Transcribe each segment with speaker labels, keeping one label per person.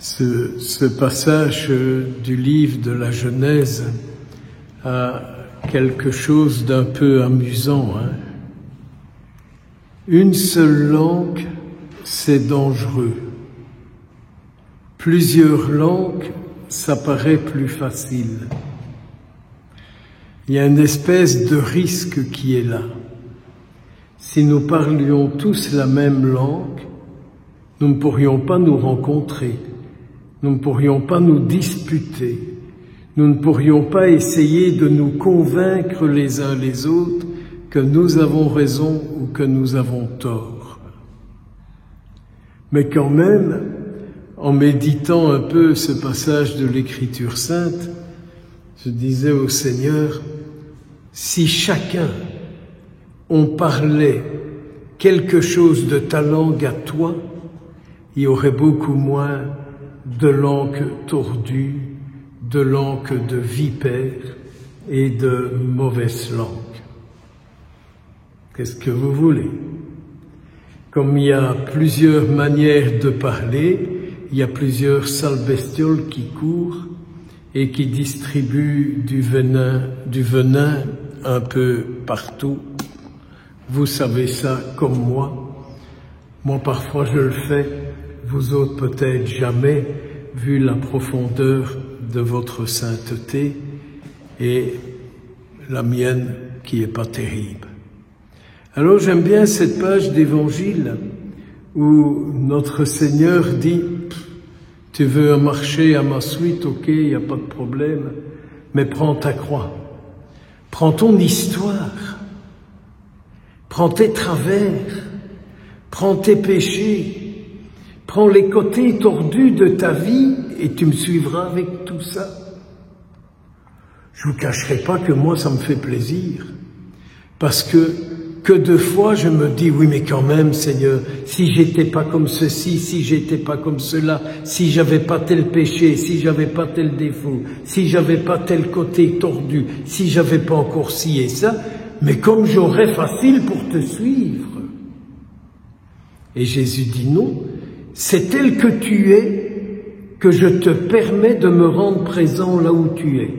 Speaker 1: Ce passage du livre de la Genèse a quelque chose d'un peu amusant. Une seule langue, c'est dangereux. Plusieurs langues, ça paraît plus facile. Il y a une espèce de risque qui est là. Si nous parlions tous la même langue, nous ne pourrions pas nous rencontrer, nous ne pourrions pas nous disputer, nous ne pourrions pas essayer de nous convaincre les uns les autres que nous avons raison ou que nous avons tort. Mais quand même, en méditant un peu ce passage de l'Écriture sainte, je disais au Seigneur, si chacun on parlait quelque chose de ta langue à toi, il y aurait beaucoup moins de langues tordues, de langues de vipères et de mauvaises langues. Qu'est-ce que vous voulez? Comme il y a plusieurs manières de parler, il y a plusieurs sales bestioles qui courent et qui distribuent du venin un peu partout. Vous savez ça comme moi. Moi, parfois, je le fais. Vous autres, peut-être jamais, vu la profondeur de votre sainteté et la mienne qui est pas terrible. Alors, j'aime bien cette page d'évangile où notre Seigneur dit « Tu veux marcher à ma suite, ok, il n'y a pas de problème, mais prends ta croix, prends ton histoire, prends tes travers, prends tes péchés, prends les côtés tordus de ta vie et tu me suivras avec tout ça. » Je vous cacherai pas que moi, ça me fait plaisir. Parce que de fois, je me dis, oui, mais quand même, Seigneur, si j'étais pas comme ceci, si j'étais pas comme cela, si j'avais pas tel péché, si j'avais pas tel défaut, si j'avais pas tel côté tordu, si j'avais pas encore ci et ça, mais comme j'aurais facile pour te suivre. Et Jésus dit non, c'est tel que tu es que je te permets de me rendre présent là où tu es,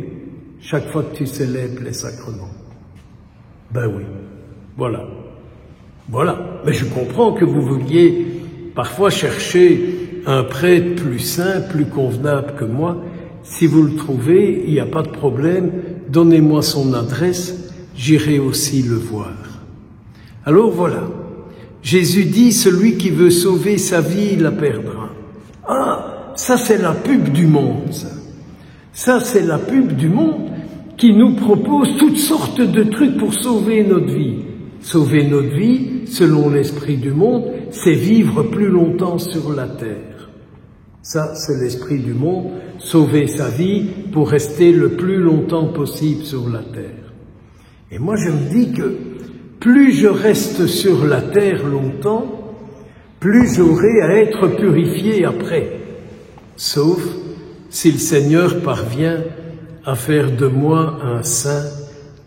Speaker 1: chaque fois que tu célèbres les sacrements. Ben oui, voilà. Voilà, mais je comprends que vous vouliez parfois chercher un prêtre plus saint, plus convenable que moi. Si vous le trouvez, il n'y a pas de problème, donnez-moi son adresse, j'irai aussi le voir. Alors voilà. Jésus dit, celui qui veut sauver sa vie, la perdra. Ah, ça c'est la pub du monde, ça. Ça c'est la pub du monde qui nous propose toutes sortes de trucs pour sauver notre vie. Sauver notre vie, selon l'esprit du monde, c'est vivre plus longtemps sur la terre. Ça, c'est l'esprit du monde, sauver sa vie pour rester le plus longtemps possible sur la terre. Et moi je me dis que plus je reste sur la terre longtemps, plus j'aurai à être purifié après. Sauf si le Seigneur parvient à faire de moi un saint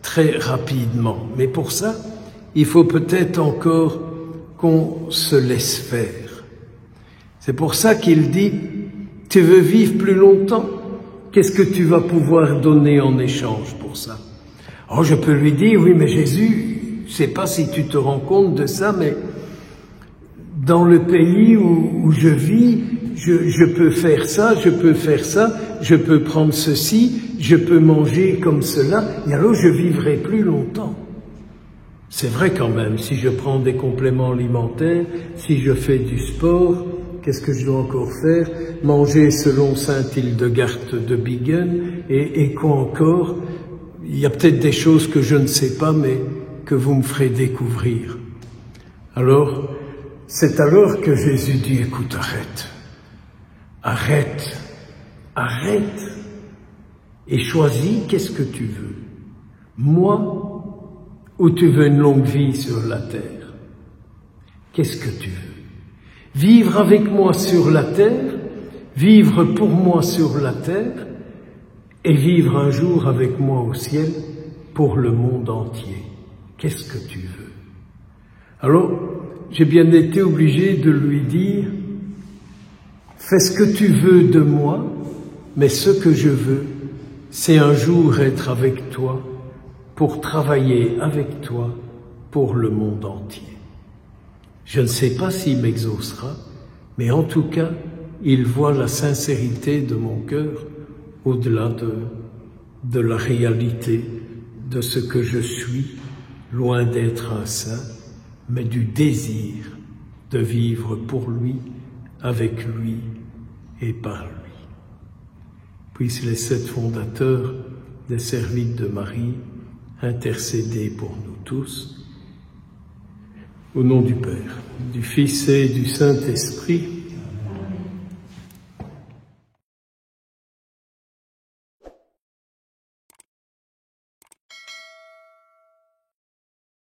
Speaker 1: très rapidement. Mais pour ça, il faut peut-être encore qu'on se laisse faire. C'est pour ça qu'il dit, tu veux vivre plus longtemps? Qu'est-ce que tu vas pouvoir donner en échange pour ça? Oh, je peux lui dire, oui, mais Jésus, je ne sais pas si tu te rends compte de ça, mais dans le pays où je vis, je peux faire ça, je peux faire ça, je peux prendre ceci, je peux manger comme cela, et alors je vivrai plus longtemps. C'est vrai quand même, si je prends des compléments alimentaires, si je fais du sport, qu'est-ce que je dois encore faire? Manger selon saint Hildegarde de Bingen, et quoi encore? Il y a peut-être des choses que je ne sais pas, mais que vous me ferez découvrir. Alors, c'est alors que Jésus dit, écoute, arrête, arrête, arrête, et choisis qu'est-ce que tu veux. Moi, ou tu veux une longue vie sur la terre? Qu'est-ce que tu veux? Vivre avec moi sur la terre, vivre pour moi sur la terre, et vivre un jour avec moi au ciel pour le monde entier. Qu'est-ce que tu veux? Alors, j'ai bien été obligé de lui dire, fais ce que tu veux de moi, mais ce que je veux, c'est un jour être avec toi, pour travailler avec toi pour le monde entier. Je ne sais pas s'il m'exaucera, mais en tout cas, il voit la sincérité de mon cœur au-delà de la réalité de ce que je suis, loin d'être un saint, mais du désir de vivre pour lui, avec lui et par lui. Puissent les 7 fondateurs des Servites de Marie intercéder pour nous tous. Au nom du Père, du Fils et du Saint-Esprit,